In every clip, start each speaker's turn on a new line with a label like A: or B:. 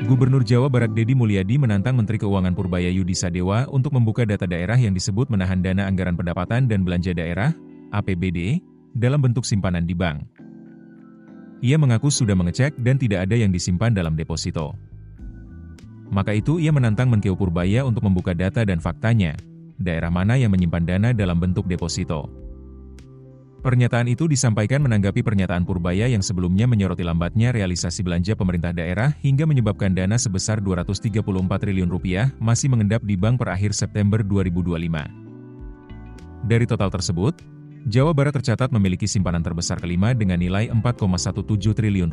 A: Gubernur Jawa Barat Deddy Mulyadi menantang Menteri Keuangan Purbaya Yudi Sadewa untuk membuka data daerah yang disebut menahan dana anggaran pendapatan dan belanja daerah, APBD, dalam bentuk simpanan di bank. Ia mengaku sudah mengecek dan tidak ada yang disimpan dalam deposito. Maka itu ia menantang Menkeu Purbaya untuk membuka data dan faktanya, daerah mana yang menyimpan dana dalam bentuk deposito. Pernyataan itu disampaikan menanggapi pernyataan Purbaya yang sebelumnya menyoroti lambatnya realisasi belanja pemerintah daerah hingga menyebabkan dana sebesar Rp234 triliun masih mengendap di bank per akhir September 2025. Dari total tersebut, Jawa Barat tercatat memiliki simpanan terbesar kelima dengan nilai Rp4,17 triliun.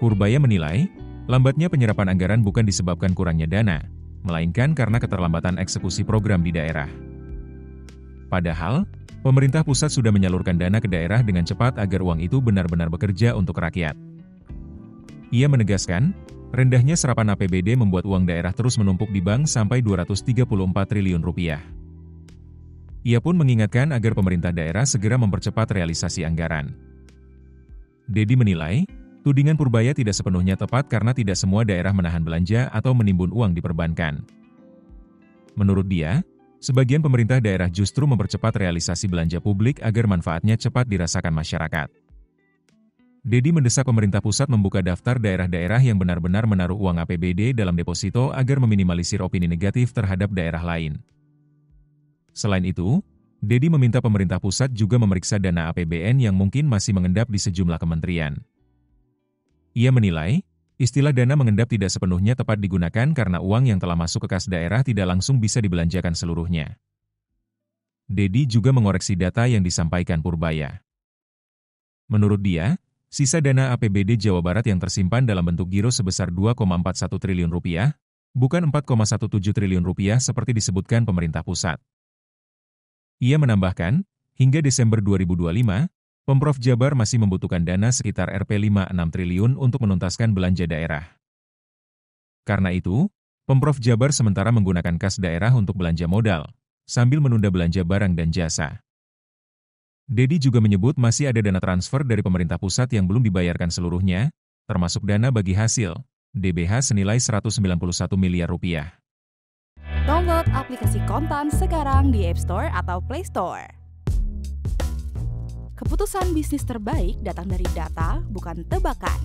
A: Purbaya menilai, lambatnya penyerapan anggaran bukan disebabkan kurangnya dana, melainkan karena keterlambatan eksekusi program di daerah. Padahal, pemerintah pusat sudah menyalurkan dana ke daerah dengan cepat agar uang itu benar-benar bekerja untuk rakyat. Ia menegaskan, rendahnya serapan APBD membuat uang daerah terus menumpuk di bank sampai Rp234 triliun. Ia pun mengingatkan agar pemerintah daerah segera mempercepat realisasi anggaran. Deddy menilai, tudingan Purbaya tidak sepenuhnya tepat karena tidak semua daerah menahan belanja atau menimbun uang di perbankan. Menurut dia, sebagian pemerintah daerah justru mempercepat realisasi belanja publik agar manfaatnya cepat dirasakan masyarakat. Deddy mendesak pemerintah pusat membuka daftar daerah-daerah yang benar-benar menaruh uang APBD dalam deposito agar meminimalisir opini negatif terhadap daerah lain. Selain itu, Deddy meminta pemerintah pusat juga memeriksa dana APBN yang mungkin masih mengendap di sejumlah kementerian. Ia menilai, istilah dana mengendap tidak sepenuhnya tepat digunakan karena uang yang telah masuk ke kas daerah tidak langsung bisa dibelanjakan seluruhnya. Deddy juga mengoreksi data yang disampaikan Purbaya. Menurut dia, sisa dana APBD Jawa Barat yang tersimpan dalam bentuk giro sebesar Rp2,41 triliun, bukan Rp4,17 triliun seperti disebutkan pemerintah pusat. Ia menambahkan, hingga Desember 2025, Pemprov Jabar masih membutuhkan dana sekitar Rp5,6 triliun untuk menuntaskan belanja daerah. Karena itu, Pemprov Jabar sementara menggunakan kas daerah untuk belanja modal, sambil menunda belanja barang dan jasa. Deddy juga menyebut masih ada dana transfer dari pemerintah pusat yang belum dibayarkan seluruhnya, termasuk dana bagi hasil, DBH senilai Rp191 miliar.
B: Download aplikasi Kontan sekarang di App Store atau Play Store. Keputusan bisnis terbaik datang dari data, bukan tebakan.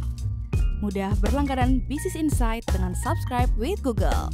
B: Mudah berlangganan Business Insight dengan subscribe with Google.